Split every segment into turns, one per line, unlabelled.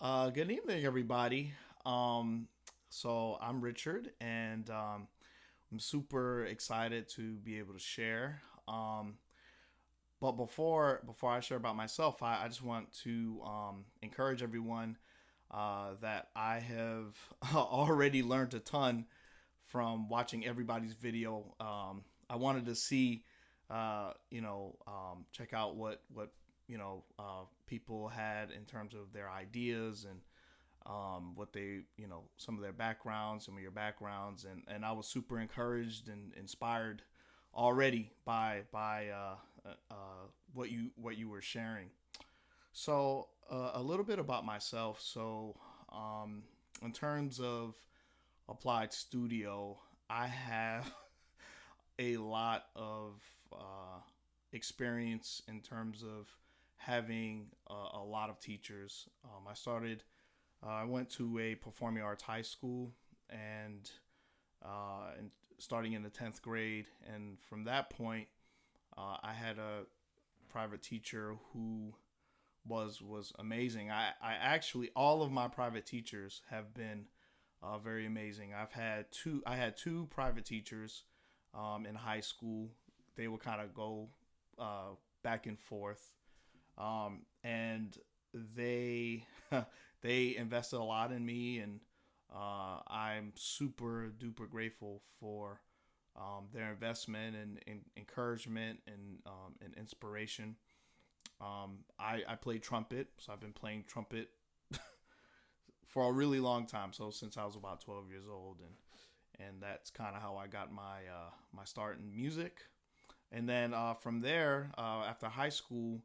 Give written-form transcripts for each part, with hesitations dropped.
Good evening, everybody. So I'm Richard, and I'm super excited to be able to share. But before I share about myself, I just want to encourage everyone that I have already learned a ton from watching everybody's video. I wanted to see, check out what people had in terms of their ideas and what they, some of their backgrounds, some of your backgrounds, and I was super encouraged and inspired already by what you were sharing. So a little bit about myself. So in terms of Applied Studio, I have a lot of experience in terms of having a lot of teachers. I went to a performing arts high school and starting in the 10th grade. And from that point, I had a private teacher who was amazing. I actually, all of my private teachers have been very amazing. I had two private teachers in high school. They would kind of go back and forth, and they they invested a lot in me, and I'm super duper grateful for their investment and encouragement and inspiration. I play trumpet, so I've been playing trumpet for a really long time. So since I was about 12 years old, and that's kind of how I got my start in music. And then from there, after high school,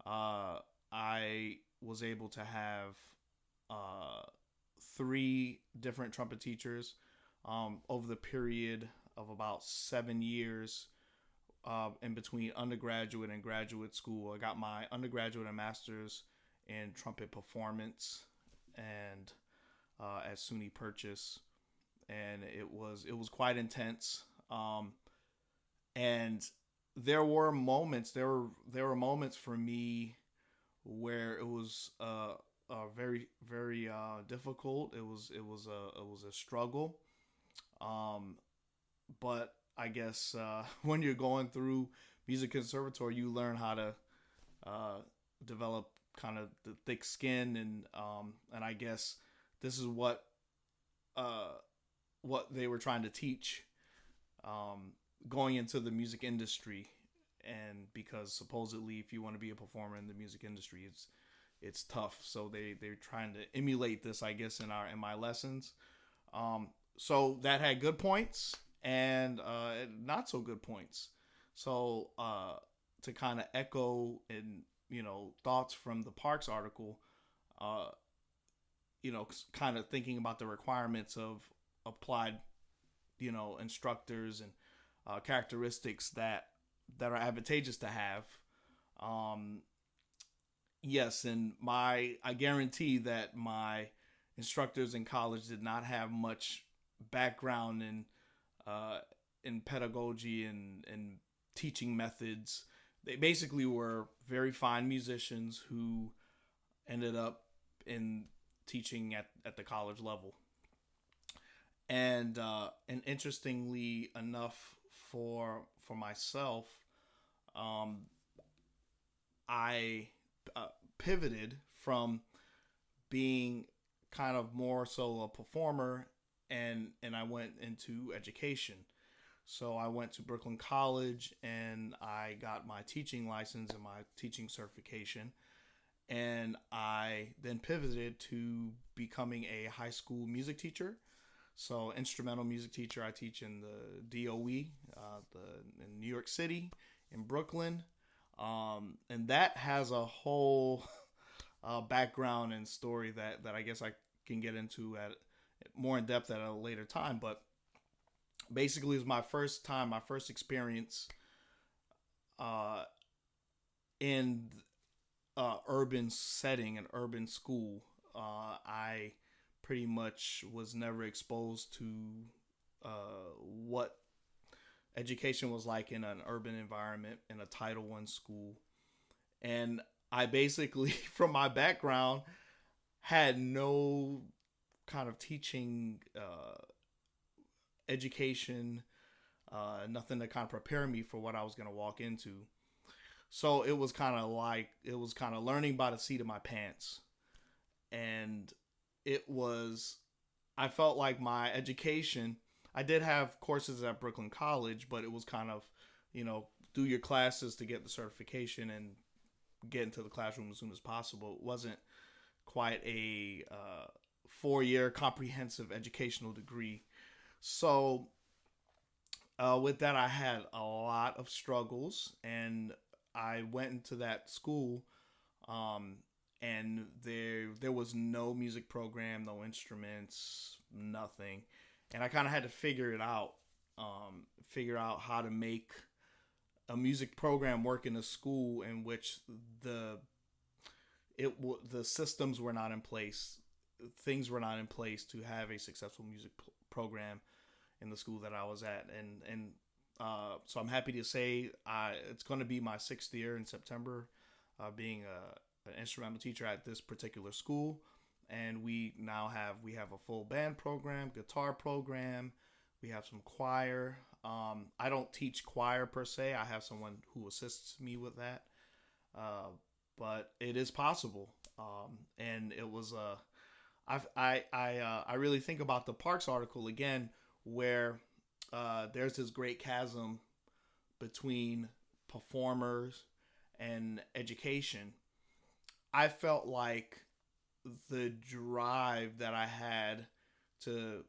I was able to have uh, three different trumpet teachers over the period of about 7 years in between undergraduate and graduate school. I got my undergraduate and master's in trumpet performance and at SUNY Purchase, and it was quite intense. And there were moments for me where it was very very difficult. It was a struggle. Um, but I guess when you're going through music conservatory, you learn how to uh, develop kind of the thick skin, and I guess this is uh, what they were trying to teach um, going into the music industry. And because supposedly, if you want to be a performer in the music industry, it's tough. So they're trying to emulate this, I guess, in my lessons. So that had good points and not so good points. So to kind of echo and thoughts from the Parks article, uh, kind of thinking about the requirements of applied instructors and characteristics that are advantageous to have. Um, yes, and my I guarantee that my instructors in college did not have much background uh, in pedagogy and teaching methods. They basically were very fine musicians who ended up in teaching at the college level. And interestingly enough, for myself, um, I pivoted from being kind of more so a performer, and I went into education. So I went to Brooklyn College and I got my teaching license and my teaching certification. And I then pivoted to becoming a high school music teacher. So instrumental music teacher. I teach in the DOE, in New York City, in Brooklyn, and that has a whole background and story that I guess I can get into at more in depth at a later time. But basically, it was my first time, my first experience uh, in urban setting, an urban school. I pretty much was never exposed to what education was like in an urban environment in a Title I school. And I basically, from my background, had no kind of teaching education, nothing to kind of prepare me for what I was going to walk into. So it was kind of like, it was kind of learning by the seat of my pants. And it was, I felt like my education, I did have courses at Brooklyn College, but it was kind of, do your classes to get the certification and get into the classroom as soon as possible. It wasn't quite a 4 year comprehensive educational degree. So with that, I had a lot of struggles, and I went into that school, um, and there was no music program, no instruments, nothing, and I kind of had to figure out how to make a music program work in a school in which the the systems were not in place, things were not in place to have a successful program in the school that I was at, and so I'm happy to say it's going to be my 6th year in September, being an instrumental teacher at this particular school, and we have a full band program, guitar program, we have some choir. I don't teach choir per se. I have someone who assists me with that, uh, but it is possible. And it was I really think about the Parks article again, where there's this great chasm between performers and education. I felt like the drive that I had to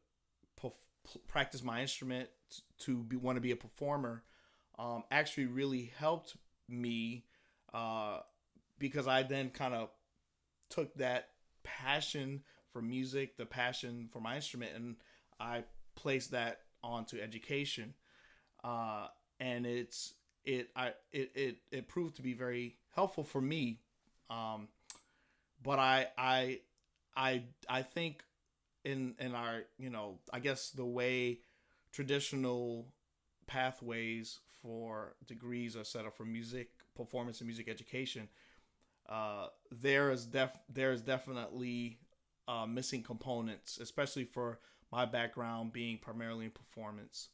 practice my instrument, want to be a performer, actually really helped me, uh, because I then kind of took that passion for music, the passion for my instrument, and I placed that onto education. Uh, and it proved to be very helpful for me. Um, but I think in our, I guess the way traditional pathways for degrees are set up for music performance and music education, there is definitely missing components, especially for my background being primarily in performance.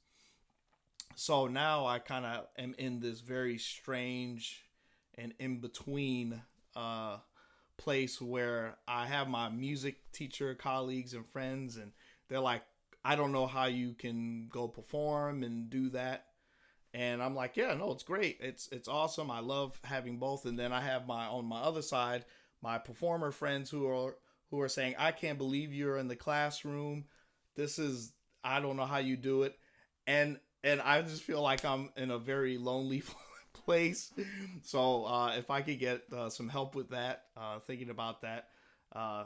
So now I kind of am in this very strange and in between uh, place where I have my music teacher colleagues and friends, and they're like, I don't know how you can go perform and do that. And I'm like, yeah, no, it's great. It's awesome. I love having both. And then I have my on my other side, my performer friends who are saying, I can't believe you're in the classroom. This is, I don't know how you do it. And I just feel like I'm in a very lonely place. So if I could get some help with that, thinking about that, uh,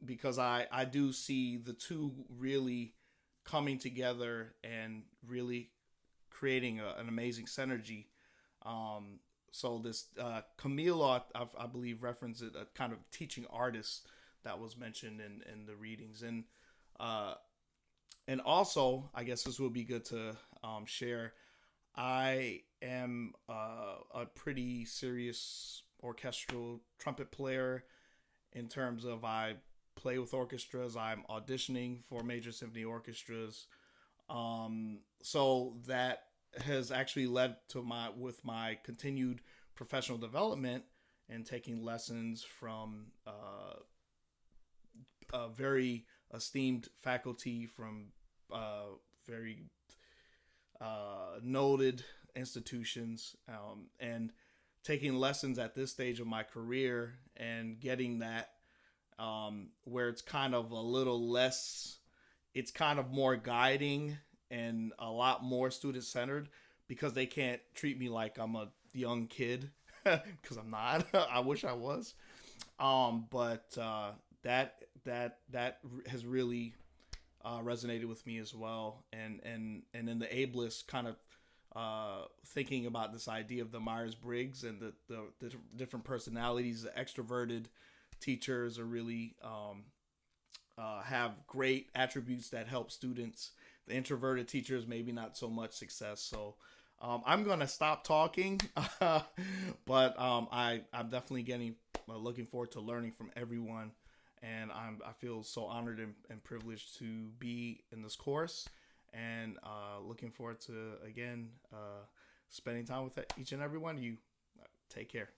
because I do see the two really coming together and really creating an amazing synergy. Um, so this Camilo, I believe, referenced a kind of teaching artist that was mentioned in the readings, uh, and also I guess this would be good to share. I am a pretty serious orchestral trumpet player in terms of I play with orchestras. I'm auditioning for major symphony orchestras. So that has actually led to my continued professional development and taking lessons from a very esteemed faculty from very noted institutions, and taking lessons at this stage of my career and getting that, where it's kind of a little less, it's kind of more guiding and a lot more student centered, because they can't treat me like I'm a young kid because I'm not. I wish I was. But that has really resonated with me as well, and in the ableist kind of thinking about this idea of the Myers Briggs and the different personalities, the extroverted teachers are really have great attributes that help students. The introverted teachers maybe not so much success. So I'm gonna stop talking, but I'm definitely getting looking forward to learning from everyone, and I feel so honored and privileged to be in this course, and looking forward to again spending time with each and every one of you. Take care.